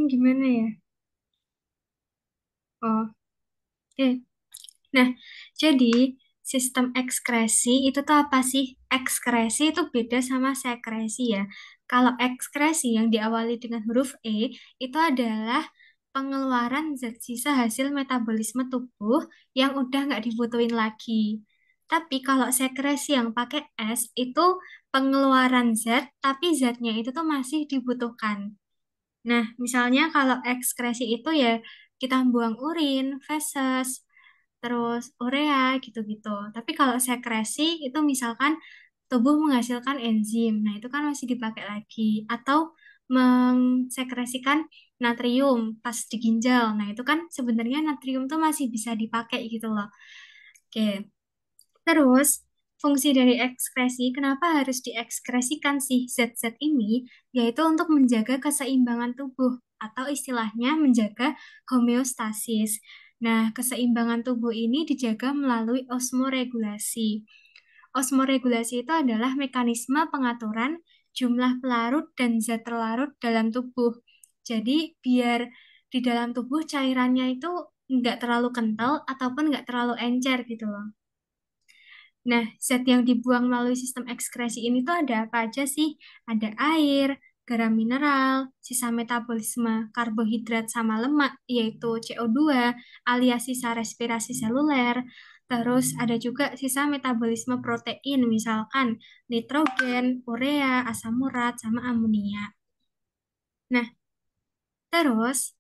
Gimana ya? Oh, oke. Nah, jadi sistem ekskresi itu tuh apa sih? Ekskresi itu beda sama sekresi ya. Kalau ekskresi yang diawali dengan huruf E itu adalah pengeluaran zat sisa hasil metabolisme tubuh yang udah nggak dibutuhin lagi. Tapi kalau sekresi yang pakai S itu pengeluaran zat, tapi zatnya itu tuh masih dibutuhkan. Nah, misalnya kalau ekskresi itu ya kita buang urin, feses, terus urea gitu-gitu. Tapi kalau sekresi itu misalkan tubuh menghasilkan enzim, nah itu kan masih dipakai lagi. Atau mengsekresikan natrium pas di ginjal, nah itu kan sebenarnya natrium tuh masih bisa dipakai gitu loh. Oke, terus fungsi dari ekskresi, kenapa harus diekskresikan sih zat-zat ini? Yaitu untuk menjaga keseimbangan tubuh atau istilahnya menjaga homeostasis. Nah, keseimbangan tubuh ini dijaga melalui osmoregulasi. Osmoregulasi itu adalah mekanisme pengaturan jumlah pelarut dan zat terlarut dalam tubuh. Jadi, biar di dalam tubuh cairannya itu nggak terlalu kental ataupun nggak terlalu encer gitu loh. Nah, zat yang dibuang melalui sistem ekskresi ini tuh ada apa aja sih? Ada air, garam mineral, sisa metabolisme karbohidrat sama lemak, yaitu CO2, alias sisa respirasi seluler. Terus ada juga sisa metabolisme protein, misalkan nitrogen, urea, asam urat, sama amonia. Nah, terus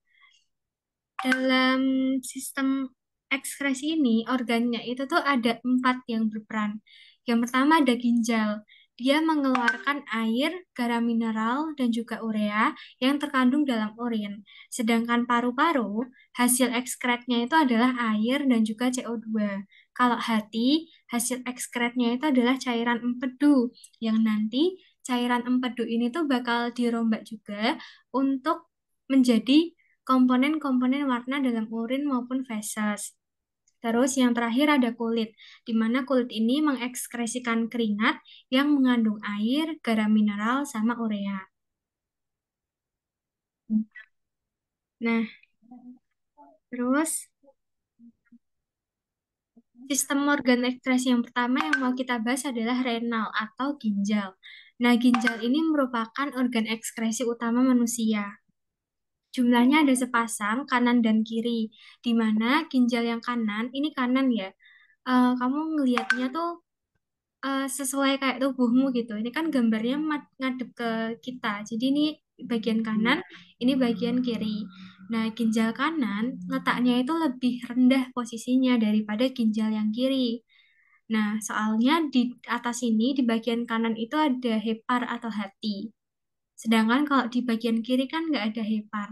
dalam sistem ekskresi ini, organnya itu tuh ada 4 yang berperan. Yang pertama ada ginjal. Dia mengeluarkan air, garam mineral, dan juga urea yang terkandung dalam urin. Sedangkan paru-paru, hasil ekskretnya itu adalah air dan juga CO2. Kalau hati, hasil ekskretnya itu adalah cairan empedu, yang nanti cairan empedu ini tuh bakal dirombak juga untuk menjadi komponen-komponen warna dalam urin maupun feses. Terus yang terakhir ada kulit, di mana kulit ini mengekskresikan keringat yang mengandung air, garam mineral, sama urea. Nah, terus sistem organ ekskresi yang pertama yang mau kita bahas adalah renal atau ginjal. Nah, ginjal ini merupakan organ ekskresi utama manusia. Jumlahnya ada sepasang, kanan dan kiri, di mana ginjal yang kanan, ini kanan ya, kamu ngelihatnya tuh sesuai kayak tubuhmu gitu. Ini kan gambarnya ngadep ke kita. Jadi ini bagian kanan, ini bagian kiri. Nah, ginjal kanan letaknya itu lebih rendah posisinya daripada ginjal yang kiri. Nah, soalnya di atas ini, di bagian kanan itu ada hepar atau hati. Sedangkan kalau di bagian kiri kan nggak ada hepar.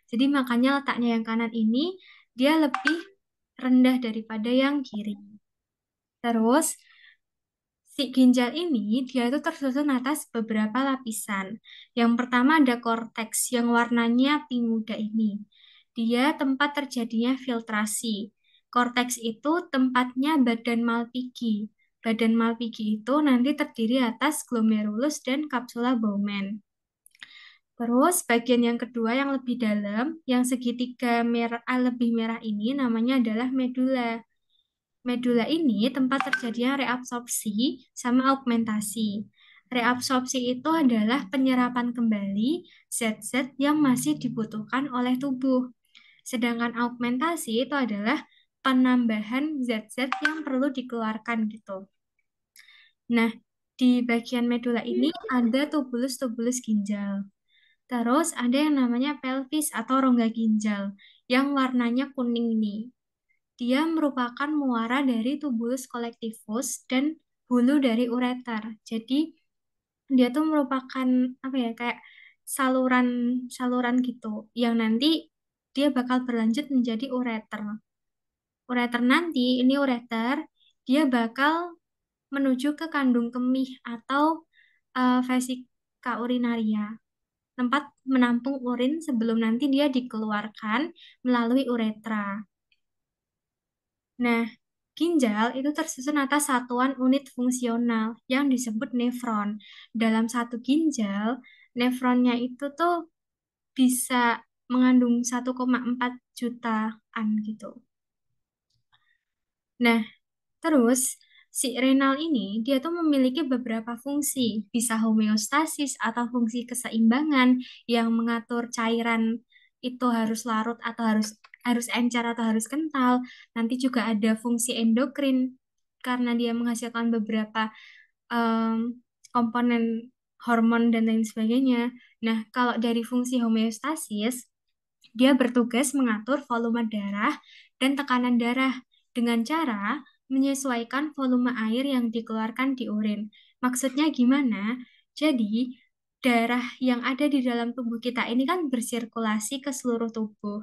Jadi makanya letaknya yang kanan ini dia lebih rendah daripada yang kiri. Terus si ginjal ini dia itu tersusun atas beberapa lapisan. Yang pertama ada korteks yang warnanya pink muda ini. Dia tempat terjadinya filtrasi. Korteks itu tempatnya badan Malpighi. Badan Malpighi itu nanti terdiri atas glomerulus dan kapsula Bowman. Terus bagian yang kedua yang lebih dalam, yang segitiga merah lebih merah ini namanya adalah medula. Medula ini tempat terjadinya reabsorpsi sama augmentasi. Reabsorpsi itu adalah penyerapan kembali zat-zat yang masih dibutuhkan oleh tubuh. Sedangkan augmentasi itu adalah penambahan zat-zat yang perlu dikeluarkan gitu. Nah, di bagian medula ini ada tubulus-tubulus ginjal. Terus ada yang namanya pelvis atau rongga ginjal yang warnanya kuning ini. Dia merupakan muara dari tubulus collectivus dan hulu dari ureter. Jadi dia tuh merupakan apa ya kayak saluran saluran gitu yang nanti dia bakal berlanjut menjadi ureter. Ureter nanti ini ureter dia bakal menuju ke kandung kemih atau vesika urinaria, tempat menampung urin sebelum nanti dia dikeluarkan melalui uretra. Nah, ginjal itu tersusun atas satuan unit fungsional yang disebut nefron. Dalam satu ginjal, nefronnya itu tuh bisa mengandung 1,4 jutaan gitu. Nah, terus si renal ini dia tuh memiliki beberapa fungsi, bisa homeostasis atau fungsi keseimbangan yang mengatur cairan itu harus larut atau harus harus encer atau harus kental. Nanti juga ada fungsi endokrin karena dia menghasilkan beberapa komponen hormon dan lain sebagainya. Nah, kalau dari fungsi homeostasis, dia bertugas mengatur volume darah dan tekanan darah dengan cara menyesuaikan volume air yang dikeluarkan di urin. Maksudnya gimana? Jadi, darah yang ada di dalam tubuh kita ini kan bersirkulasi ke seluruh tubuh.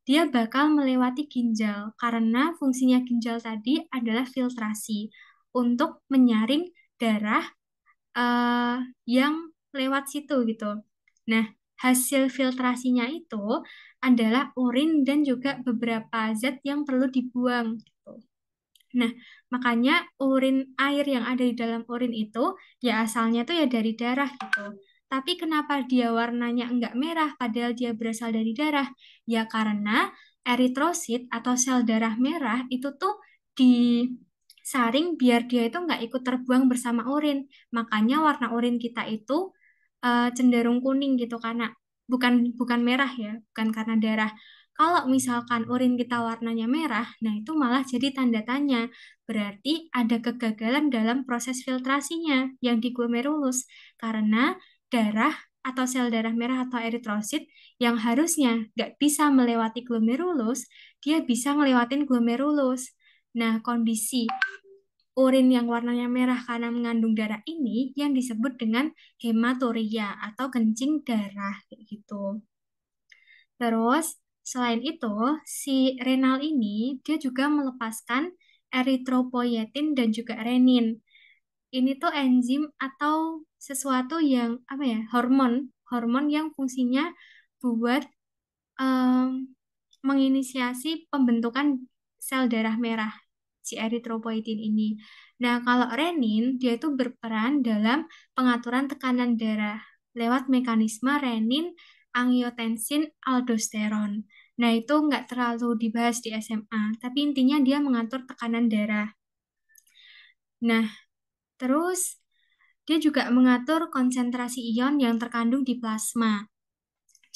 Dia bakal melewati ginjal karena fungsinya ginjal tadi adalah filtrasi untuk menyaring darah eh, yang lewat situ gitu. Nah, hasil filtrasinya itu adalah urin dan juga beberapa zat yang perlu dibuang gitu. Nah, makanya urin air yang ada di dalam urin itu ya asalnya tuh ya dari darah gitu. Tapi kenapa dia warnanya enggak merah padahal dia berasal dari darah? Ya karena eritrosit atau sel darah merah itu tuh disaring biar dia itu enggak ikut terbuang bersama urin. Makanya warna urin kita itu cenderung kuning gitu karena bukan bukan merah ya, bukan karena darah. Kalau misalkan urin kita warnanya merah, nah itu malah jadi tanda tanya. Berarti ada kegagalan dalam proses filtrasinya yang di glomerulus. Karena darah atau sel darah merah atau eritrosit yang harusnya nggak bisa melewati glomerulus, dia bisa ngelewatin glomerulus. Nah, kondisi urin yang warnanya merah karena mengandung darah ini yang disebut dengan hematuria atau kencing darah kayak gitu. Terus, selain itu, si renal ini dia juga melepaskan eritropoietin dan juga renin. Ini tuh enzim atau sesuatu yang apa ya? Hormon yang fungsinya buat em, menginisiasi pembentukan sel darah merah si eritropoietin ini. Nah, kalau renin dia itu berperan dalam pengaturan tekanan darah lewat mekanisme renin angiotensin aldosteron. Nah, itu nggak terlalu dibahas di SMA, tapi intinya dia mengatur tekanan darah. Nah, terus dia juga mengatur konsentrasi ion yang terkandung di plasma.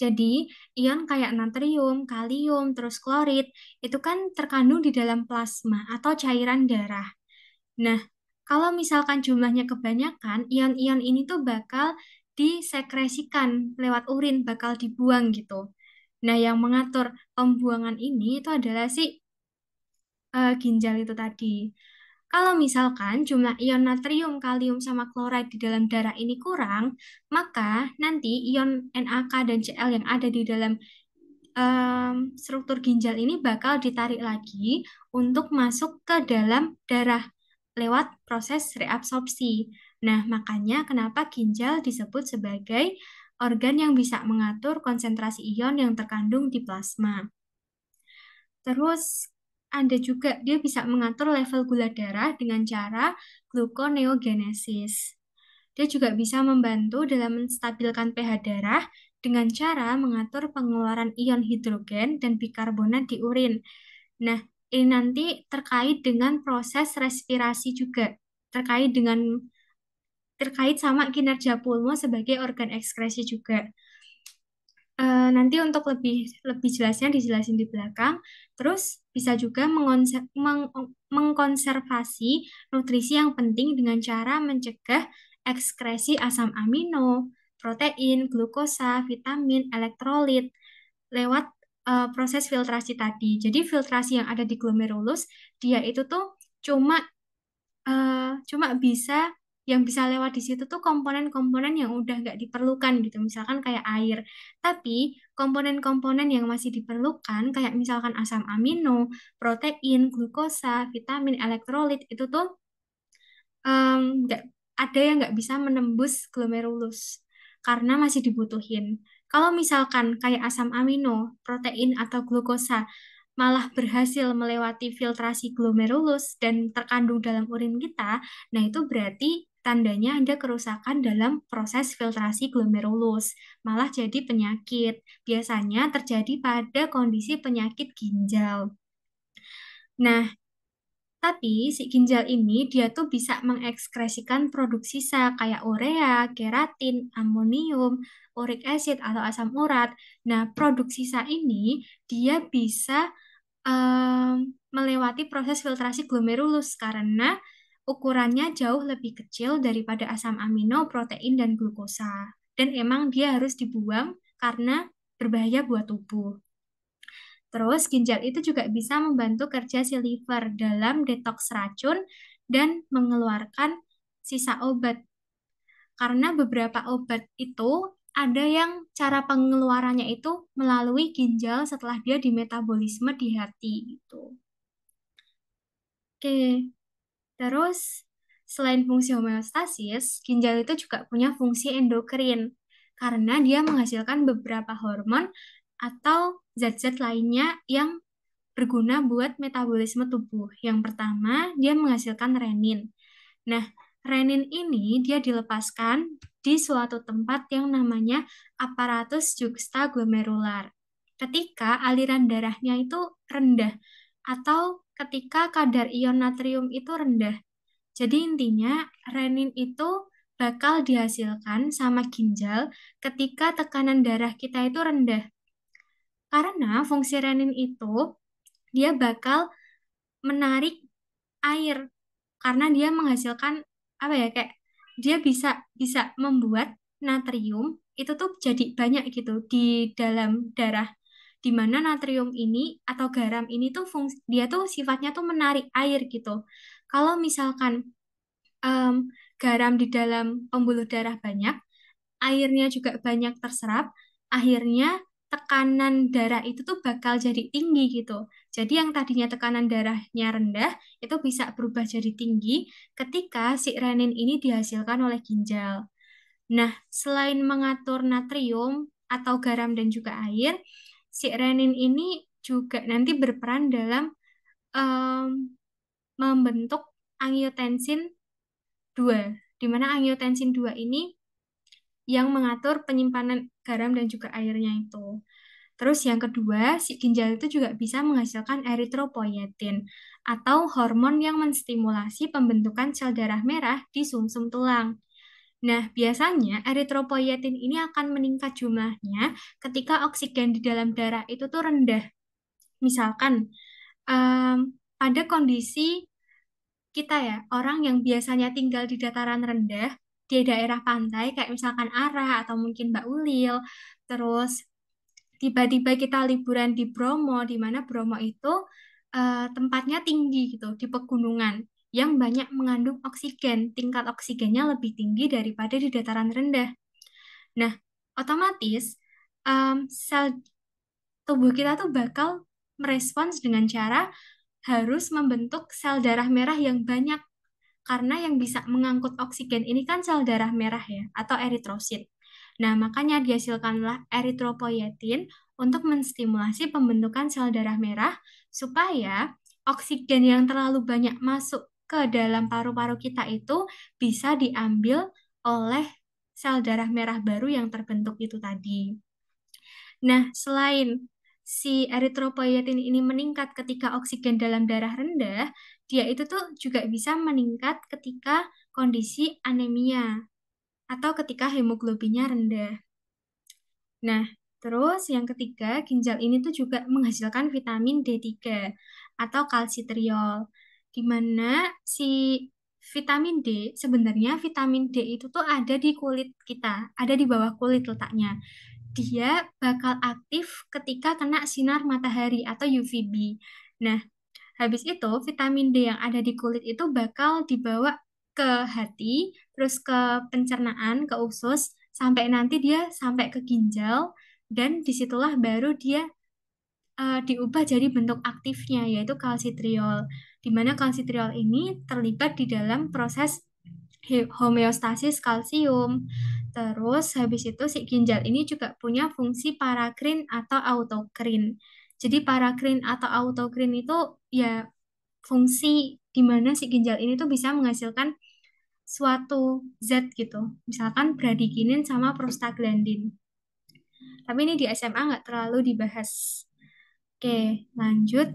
Jadi, ion kayak natrium, kalium, terus klorid, itu kan terkandung di dalam plasma atau cairan darah. Nah, kalau misalkan jumlahnya kebanyakan, ion-ion ini tuh bakal disekresikan lewat urin, bakal dibuang gitu. Nah, yang mengatur pembuangan ini itu adalah si ginjal itu tadi. Kalau misalkan jumlah ion natrium, kalium, sama klorid di dalam darah ini kurang, maka nanti ion NaK dan Cl yang ada di dalam struktur ginjal ini bakal ditarik lagi untuk masuk ke dalam darah lewat proses reabsorpsi. Nah, makanya kenapa ginjal disebut sebagai organ yang bisa mengatur konsentrasi ion yang terkandung di plasma. Terus ada juga dia bisa mengatur level gula darah dengan cara gluconeogenesis. Dia juga bisa membantu dalam menstabilkan pH darah dengan cara mengatur pengeluaran ion hidrogen dan bikarbonat di urin. Nah, ini nanti terkait dengan proses respirasi juga, terkait dengan terkait sama kinerja pulmo sebagai organ ekskresi juga. Nanti untuk lebih lebih jelasnya dijelasin di belakang. Terus bisa juga mengkonservasi nutrisi yang penting dengan cara mencegah ekskresi asam amino, protein, glukosa, vitamin, elektrolit lewat proses filtrasi tadi. Jadi filtrasi yang ada di glomerulus dia itu tuh cuma cuma bisa yang bisa lewat di situ tuh komponen-komponen yang udah nggak diperlukan gitu, misalkan kayak air. Tapi komponen-komponen yang masih diperlukan kayak misalkan asam amino, protein, glukosa, vitamin, elektrolit itu tuh nggak ada yang nggak bisa menembus glomerulus karena masih dibutuhin. Kalau misalkan kayak asam amino, protein atau glukosa malah berhasil melewati filtrasi glomerulus dan terkandung dalam urin kita, nah itu berarti tandanya ada kerusakan dalam proses filtrasi glomerulus, malah jadi penyakit. Biasanya terjadi pada kondisi penyakit ginjal. Nah, tapi si ginjal ini dia tuh bisa mengekskresikan produk sisa kayak urea, keratin, amonium, uric acid atau asam urat. Nah, produk sisa ini dia bisa melewati proses filtrasi glomerulus karena ukurannya jauh lebih kecil daripada asam amino, protein, dan glukosa. Dan emang dia harus dibuang karena berbahaya buat tubuh. Terus ginjal itu juga bisa membantu kerja si liver dalam detoks racun dan mengeluarkan sisa obat. Karena beberapa obat itu ada yang cara pengeluarannya itu melalui ginjal setelah dia dimetabolisme di hati gitu. Oke, terus selain fungsi homeostasis, ginjal itu juga punya fungsi endokrin karena dia menghasilkan beberapa hormon atau zat-zat lainnya yang berguna buat metabolisme tubuh. Yang pertama, dia menghasilkan renin. Nah, renin ini dia dilepaskan di suatu tempat yang namanya aparatus juxtaglomerular. Ketika aliran darahnya itu rendah atau ketika kadar ion natrium itu rendah. Jadi intinya renin itu bakal dihasilkan sama ginjal ketika tekanan darah kita itu rendah. Karena fungsi renin itu dia bakal menarik air karena dia menghasilkan apa ya kayak dia bisa bisa membuat natrium itu tuh jadi banyak gitu di dalam darah di mana natrium ini atau garam ini tuh fungsi dia tuh sifatnya tuh menarik air gitu. Kalau misalkan em, garam di dalam pembuluh darah banyak, airnya juga banyak terserap, akhirnya tekanan darah itu tuh bakal jadi tinggi gitu. Jadi yang tadinya tekanan darahnya rendah itu bisa berubah jadi tinggi ketika si renin ini dihasilkan oleh ginjal. Nah, selain mengatur natrium atau garam dan juga air, si renin ini juga nanti berperan dalam em, membentuk angiotensin 2, di mana angiotensin 2 ini yang mengatur penyimpanan garam dan juga airnya itu. Terus yang kedua, si ginjal itu juga bisa menghasilkan eritropoietin atau hormon yang menstimulasi pembentukan sel darah merah di sumsum tulang. Nah, biasanya eritropoietin ini akan meningkat jumlahnya ketika oksigen di dalam darah itu tuh rendah. Misalkan, em, pada kondisi kita ya, orang yang biasanya tinggal di dataran rendah, di daerah pantai, kayak misalkan Arah atau mungkin Mbak Ulil, terus tiba-tiba kita liburan di Bromo, di mana Bromo itu tempatnya tinggi gitu, di pegunungan, yang banyak mengandung oksigen, tingkat oksigennya lebih tinggi daripada di dataran rendah. Nah, otomatis sel tubuh kita tuh bakal merespons dengan cara harus membentuk sel darah merah yang banyak karena yang bisa mengangkut oksigen ini kan sel darah merah ya, atau eritrosit. Nah, makanya dihasilkanlah eritropoietin untuk menstimulasi pembentukan sel darah merah supaya oksigen yang terlalu banyak masuk ke dalam paru-paru kita itu bisa diambil oleh sel darah merah baru yang terbentuk itu tadi. Nah, selain si eritropoietin ini meningkat ketika oksigen dalam darah rendah, dia itu tuh juga bisa meningkat ketika kondisi anemia atau ketika hemoglobinnya rendah. Nah, terus yang ketiga, ginjal ini tuh juga menghasilkan vitamin D3 atau kalsitriol, di mana si vitamin D, sebenarnya vitamin D itu tuh ada di kulit kita, ada di bawah kulit letaknya. Dia bakal aktif ketika kena sinar matahari atau UVB. Nah, habis itu vitamin D yang ada di kulit itu bakal dibawa ke hati, terus ke pencernaan, ke usus, sampai nanti dia sampai ke ginjal, dan disitulah baru dia diubah jadi bentuk aktifnya, yaitu kalsitriol. Di mana kalsitriol ini terlibat di dalam proses homeostasis kalsium. Terus habis itu si ginjal ini juga punya fungsi parakrin atau autokrin. Jadi parakrin atau autokrin itu ya fungsi di mana si ginjal ini tuh bisa menghasilkan suatu zat gitu. Misalkan bradikinin sama prostaglandin. Tapi ini di SMA nggak terlalu dibahas. Oke, lanjut.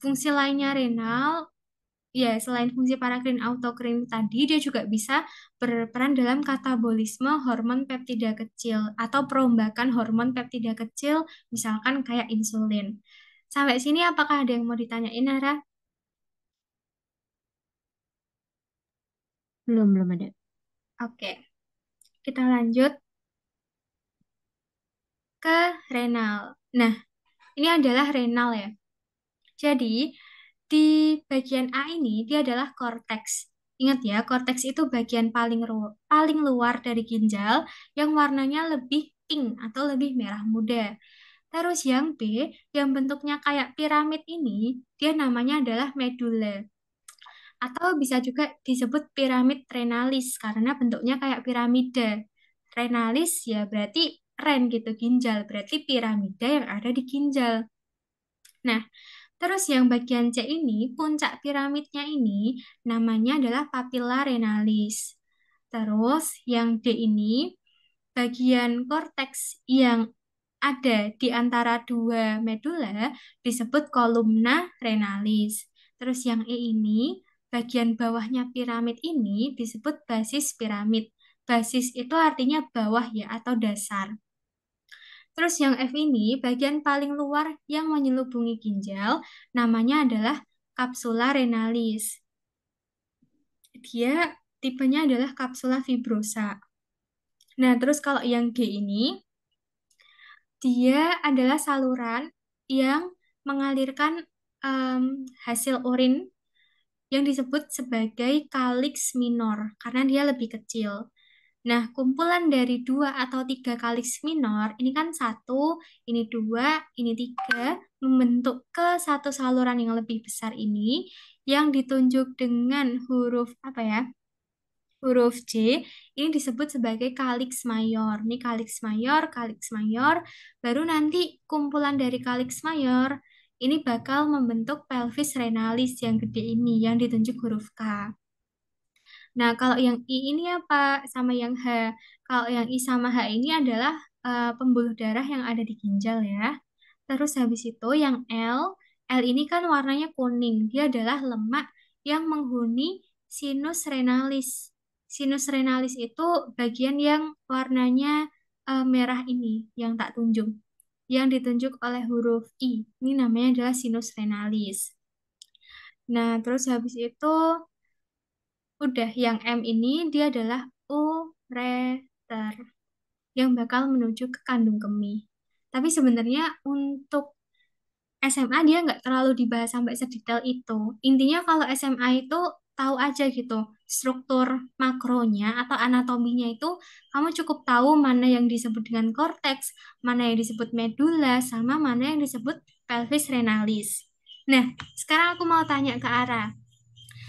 Fungsi lainnya renal, ya selain fungsi parakrin autokrin tadi, dia juga bisa berperan dalam katabolisme hormon peptida kecil atau perombakan hormon peptida kecil, misalkan kayak insulin. Sampai sini apakah ada yang mau ditanyain, Nara? Belum ada. Oke, kita lanjut ke renal. Nah, ini adalah renal ya. Jadi, di bagian A ini dia adalah korteks. Ingat ya, korteks itu bagian paling luar dari ginjal yang warnanya lebih pink atau lebih merah muda. Terus yang B, yang bentuknya kayak piramid ini, dia namanya adalah medulla. Atau bisa juga disebut piramid renalis karena bentuknya kayak piramida. Renalis ya berarti ren gitu, ginjal. Berarti piramida yang ada di ginjal. Nah, terus yang bagian C ini, puncak piramidnya ini namanya adalah papilla renalis. Terus yang D ini, bagian korteks yang ada di antara dua medula disebut kolumna renalis. Terus yang E ini, bagian bawahnya piramid ini disebut basis piramid. Basis itu artinya bawah ya atau dasar. Terus yang F ini, bagian paling luar yang menyelubungi ginjal, namanya adalah kapsula renalis. Dia tipenya adalah kapsula fibrosa. Nah, terus kalau yang G ini, dia adalah saluran yang mengalirkan hasil urin yang disebut sebagai kaliks minor karena dia lebih kecil. Nah, kumpulan dari dua atau tiga kaliks minor, ini kan satu, ini dua, ini tiga, membentuk ke satu saluran yang lebih besar ini, yang ditunjuk dengan huruf apa ya? Huruf J, ini disebut sebagai kaliks mayor. Ini kaliks mayor, baru nanti kumpulan dari kaliks mayor, ini bakal membentuk pelvis renalis yang gede ini, yang ditunjuk huruf K. Nah, kalau yang I ini apa sama yang H? Kalau yang I sama H ini adalah pembuluh darah yang ada di ginjal ya. Terus habis itu yang L, L ini kan warnanya kuning. Dia adalah lemak yang menghuni sinus renalis. Sinus renalis itu bagian yang warnanya merah ini, yang tak tunjuk. Yang ditunjuk oleh huruf I. Ini namanya adalah sinus renalis. Nah, terus habis itu udah, yang M ini dia adalah ureter yang bakal menuju ke kandung kemih. Tapi sebenarnya untuk SMA dia nggak terlalu dibahas sampai sedetail itu. Intinya kalau SMA itu tahu aja gitu struktur makronya atau anatominya itu kamu cukup tahu mana yang disebut dengan korteks, mana yang disebut medula, sama mana yang disebut pelvis renalis. Nah, sekarang aku mau tanya ke Ara.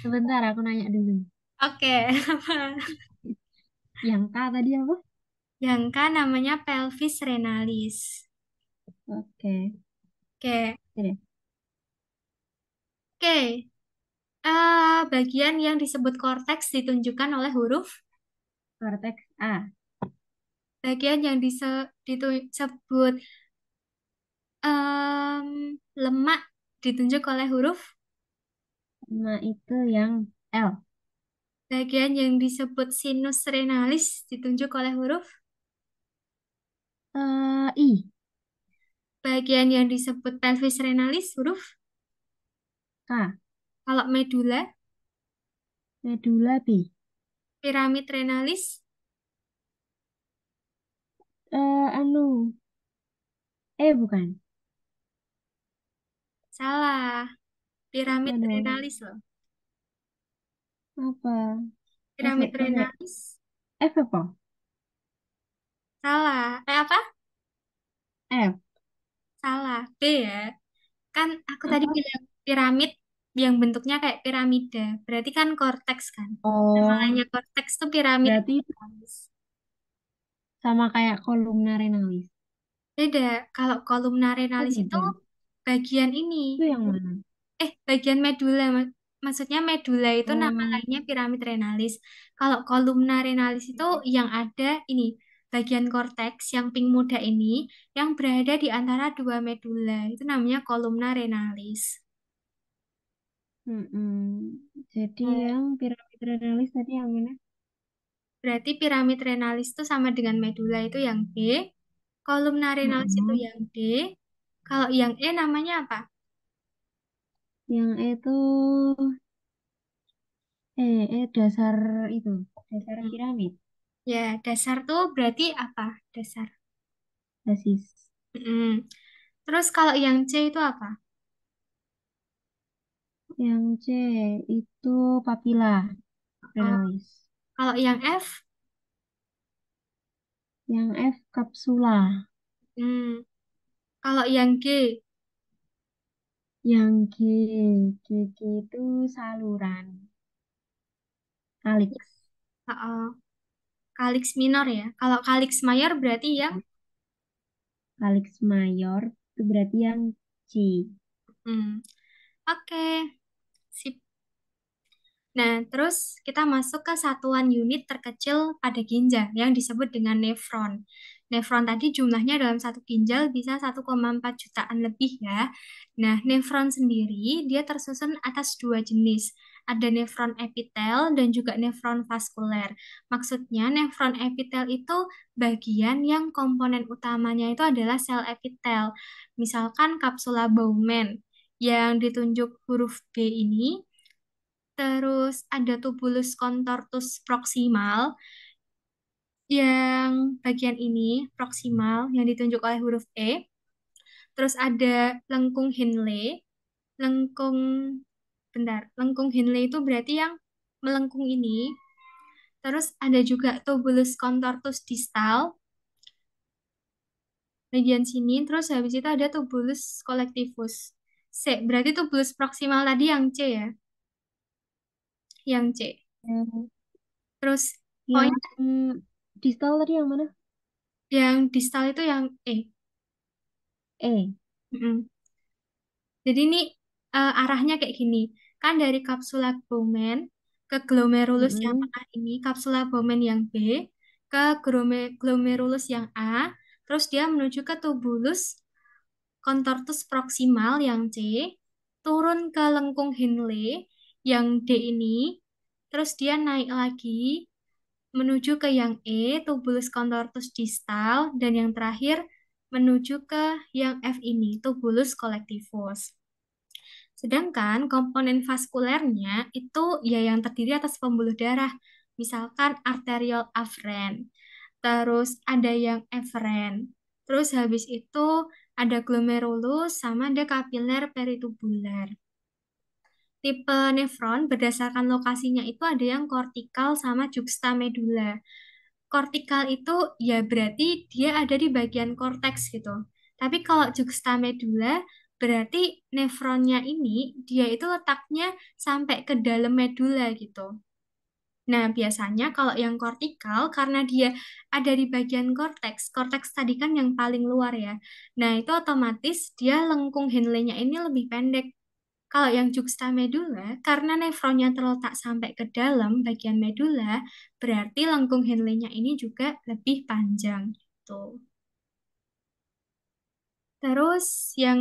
Sebentar, aku nanya dulu. Oke, Yang K tadi apa? yang kan namanya pelvis renalis. Oke. Oke, Oke deh. oke. Bagian yang disebut korteks ditunjukkan oleh huruf. Korteks A. Bagian yang disebut lemak ditunjuk oleh huruf. Sama itu yang L. Bagian yang disebut sinus renalis ditunjuk oleh huruf. I. Bagian yang disebut pelvis renalis huruf. K. Kalau medula, Medula B. piramid renalis, Anu. Bukan. salah. Piramid Apa dong? renalis loh. Apa? Piramid renalis, F apa? salah. Apa? F. Salah. B ya. Kan aku tadi Apa? bilang piramid yang bentuknya kayak piramida. Berarti kan korteks kan. Oh, Namanya korteks tuh piramid. berarti itu sama kayak kolumna renalis. Beda. Kalau kolumna Oh, renalis itu beda. bagian ini. Itu yang mana? Bagian medula, Mas. maksudnya medula itu nama Oh, lainnya piramid renalis. Kalau kolumna renalis itu yang ada ini bagian korteks yang pink muda ini yang berada di antara dua medula. Itu namanya kolumna renalis. mm-mm. Jadi Hmm. yang piramid renalis tadi yang mana? Berarti piramid renalis itu sama dengan medula itu yang B, kolumna renalis itu Mm-mm. yang D. Kalau yang E namanya apa? Yang itu dasar itu, dasar Hmm. piramid, Ya, dasar tuh berarti apa? Dasar. basis. Mm. Terus kalau yang C itu apa? Yang C itu papila Oh, renalis. kalau yang F? Yang F kapsula. Hmm. Kalau yang G? Yang G itu saluran, kaliks. Kaliks minor ya. Kalau kaliks mayor berarti yang Kaliks mayor itu berarti yang C. hmm. Oke, sip. Nah, terus kita masuk ke satuan unit terkecil pada ginjal yang disebut dengan nefron. Nefron tadi jumlahnya dalam satu ginjal bisa 1,4 jutaan lebih ya. Nah, nefron sendiri dia tersusun atas dua jenis. Ada nefron epitel dan juga nefron vaskuler. Maksudnya nefron epitel itu bagian yang komponen utamanya itu adalah sel epitel. Misalkan kapsula Bowman yang ditunjuk huruf B ini. Terus ada tubulus contortus proximal yang bagian ini proximal yang ditunjuk oleh huruf E. Terus ada lengkung Henle. Lengkung lengkung Henle itu berarti yang melengkung ini. Terus ada juga tubulus contortus distal bagian sini. Terus habis itu ada tubulus collectivus. C, berarti tubulus proximal tadi yang C ya, yang C. Yang, Terus yang pokoknya distal tadi yang mana? yang distal itu yang E. E. Mm-mm. Jadi ini arahnya kayak gini. Kan dari kapsula Bowman ke glomerulus yang Mm-mm. tengah ini, kapsula Bowman yang B, ke glomerulus yang A, terus dia menuju ke tubulus contortus proximal yang C, turun ke lengkung Henle yang D ini, terus dia naik lagi menuju ke yang E, tubulus contortus distal, dan yang terakhir menuju ke yang F ini, tubulus collectivus. Sedangkan komponen vaskulernya itu ya yang terdiri atas pembuluh darah, misalkan arteriol aferen, terus ada yang eferen, terus habis itu ada glomerulus sama ada kapiler peritubular. Tipe nefron berdasarkan lokasinya itu ada yang kortikal sama juxtamedular. Kortikal itu ya berarti dia ada di bagian korteks gitu. Tapi kalau juxtamedular berarti nefronnya ini dia itu letaknya sampai ke dalam medula gitu. Nah, biasanya kalau yang kortikal karena dia ada di bagian korteks, korteks tadi kan yang paling luar ya. Nah, itu otomatis dia lengkung Henle-nya ini lebih pendek. Kalau yang juxtamedula, karena nefronnya terletak sampai ke dalam bagian medula, berarti lengkung Henle-nya ini juga lebih panjang gitu. Terus yang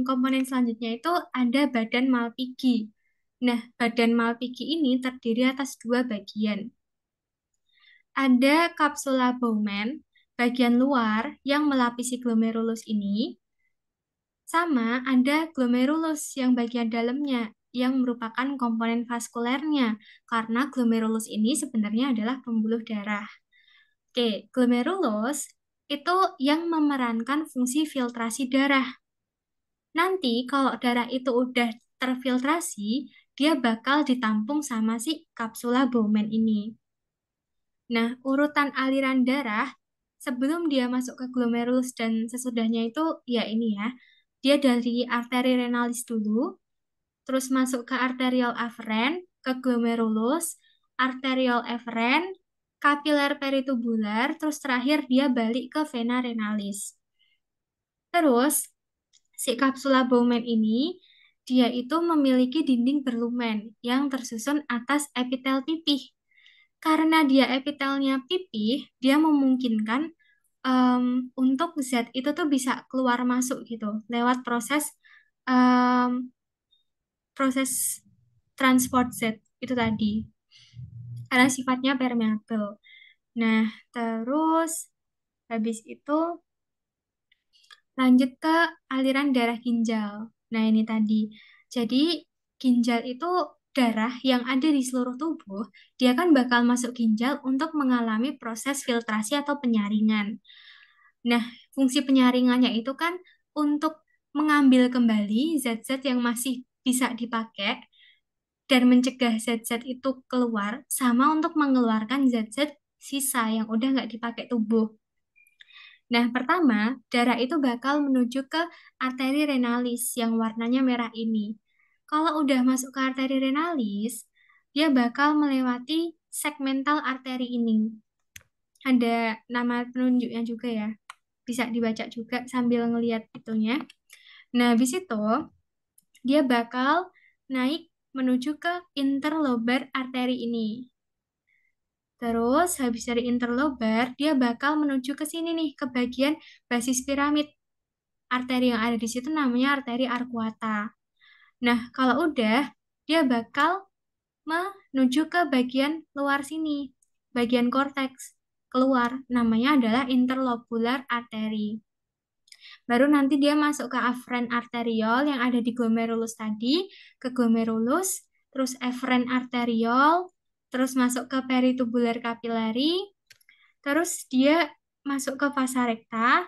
komponen selanjutnya itu ada badan Malpighi. Nah, badan Malpighi ini terdiri atas dua bagian. Ada kapsula Bowman, bagian luar yang melapisi glomerulus ini, sama ada glomerulus yang bagian dalamnya, yang merupakan komponen vaskulernya, karena glomerulus ini sebenarnya adalah pembuluh darah. Oke, glomerulus itu yang memerankan fungsi filtrasi darah. Nanti kalau darah itu udah terfiltrasi, dia bakal ditampung sama si kapsula Bowman ini. Nah, urutan aliran darah sebelum dia masuk ke glomerulus dan sesudahnya itu ya ini ya. Dia dari arteri renalis dulu, terus masuk ke arteriol aferen, ke glomerulus, arteriol eferen, kapiler peritubular, terus terakhir dia balik ke vena renalis. Terus si kapsula Bowman ini dia itu memiliki dinding berlumen yang tersusun atas epitel pipih. Karena dia epitelnya pipih, dia memungkinkan untuk zat itu tuh bisa keluar masuk gitu lewat em, proses transport Z itu tadi karena sifatnya permeabel. Nah, terus habis itu lanjut ke aliran darah ginjal. Nah, ini tadi. Jadi, ginjal itu darah yang ada di seluruh tubuh, dia kan bakal masuk ginjal untuk mengalami proses filtrasi atau penyaringan. Nah, fungsi penyaringannya itu kan untuk mengambil kembali zat-zat yang masih bisa dipakai dan mencegah zat-zat itu keluar, sama untuk mengeluarkan zat-zat sisa yang udah nggak dipakai tubuh. Nah, pertama, darah itu bakal menuju ke arteri renalis yang warnanya merah ini. Kalau udah masuk ke arteri renalis, dia bakal melewati segmental arteri ini. Ada nama penunjuknya juga ya. Bisa dibaca juga sambil ngelihat itunya. Nah, habis itu dia bakal naik menuju ke interlobar arteri ini. Terus habis dari interlobar, dia bakal menuju ke sini nih, ke bagian basis piramid. Arteri yang ada di situ namanya arteri arcuata. Nah, kalau udah, dia bakal menuju ke bagian luar sini, bagian korteks. Keluar, namanya adalah interlobular artery. Baru nanti dia masuk ke afren arteriol yang ada di glomerulus tadi, ke glomerulus, terus efren arteriol, terus masuk ke peritubular kapilari, terus dia masuk ke vasa recta,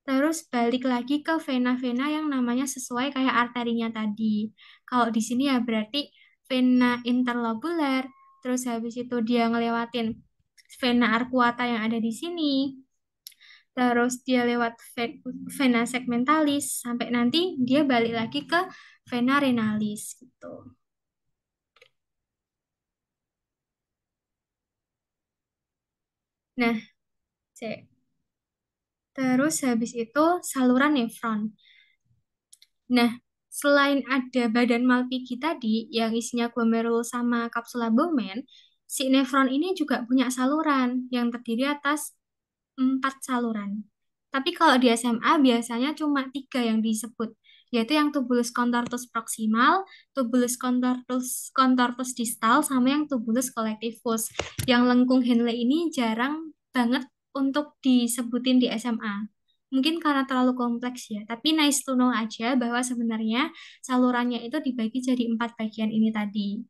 terus balik lagi ke vena-vena yang namanya sesuai kayak arterinya tadi. Kalau di sini ya berarti vena interlobular, terus habis itu dia ngelewatin vena arcuata yang ada di sini, terus dia lewat vena segmentalis sampai nanti dia balik lagi ke vena renalis gitu. Nah, cek. Terus habis itu saluran nefron. Nah, selain ada badan Malpighi tadi yang isinya glomerulus sama kapsula Bowman, si nefron ini juga punya saluran yang terdiri atas 4 saluran. Tapi kalau di SMA biasanya cuma 3 yang disebut, yaitu yang tubulus contortus proximal, tubulus contortus distal, sama yang tubulus collectivus. Yang lengkung Henle ini jarang banget untuk disebutin di SMA. Mungkin karena terlalu kompleks ya, tapi nice to know aja bahwa sebenarnya salurannya itu dibagi jadi 4 bagian ini tadi.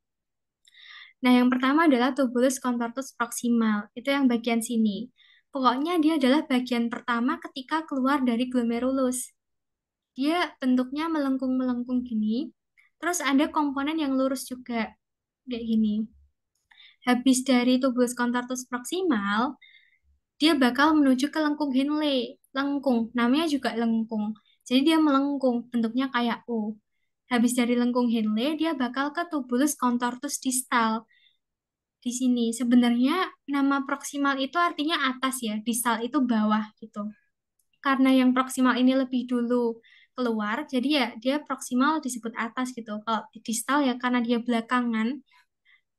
Nah, yang pertama adalah tubulus contortus proximal, itu yang bagian sini. Pokoknya dia adalah bagian pertama ketika keluar dari glomerulus. Dia bentuknya melengkung-melengkung gini, terus ada komponen yang lurus juga, kayak gini. Habis dari tubulus contortus proximal, dia bakal menuju ke lengkung Henle. Lengkung, namanya juga lengkung. Jadi dia melengkung, bentuknya kayak U. Habis dari lengkung Henle, dia bakal ke tubulus contortus distal. Di sini sebenarnya nama proksimal itu artinya atas ya, distal itu bawah gitu. Karena yang proksimal ini lebih dulu keluar, jadi ya dia proksimal disebut atas gitu. Kalau distal ya karena dia belakangan,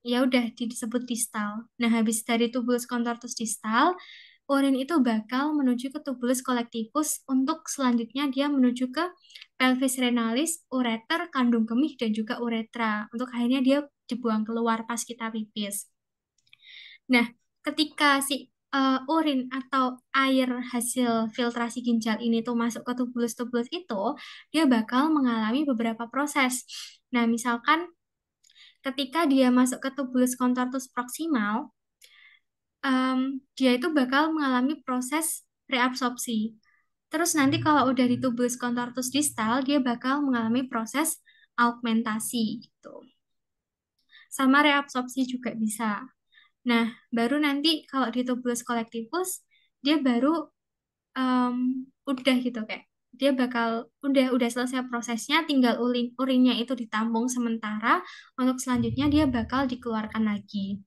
ya udah disebut distal. Nah, habis dari tubulus contortus distal, urin itu bakal menuju ke tubulus collectivus untuk selanjutnya dia menuju ke pelvis renalis, ureter, kandung kemih, dan juga uretra. Untuk akhirnya dia dibuang keluar pas kita pipis. Nah, ketika si urin atau air hasil filtrasi ginjal ini tuh masuk ke tubulus-tubulus itu, dia bakal mengalami beberapa proses. Nah, misalkan ketika dia masuk ke tubulus contortus proximal, dia itu bakal mengalami proses reabsorpsi. Terus nanti kalau udah di tubulus contortus distal, dia bakal mengalami proses augmentasi gitu. Sama reabsorpsi juga bisa. Nah, baru nanti kalau di tubulus collectivus, dia baru em, udah gitu kayak dia bakal udah selesai prosesnya, tinggal urinnya itu ditampung sementara, untuk selanjutnya dia bakal dikeluarkan lagi.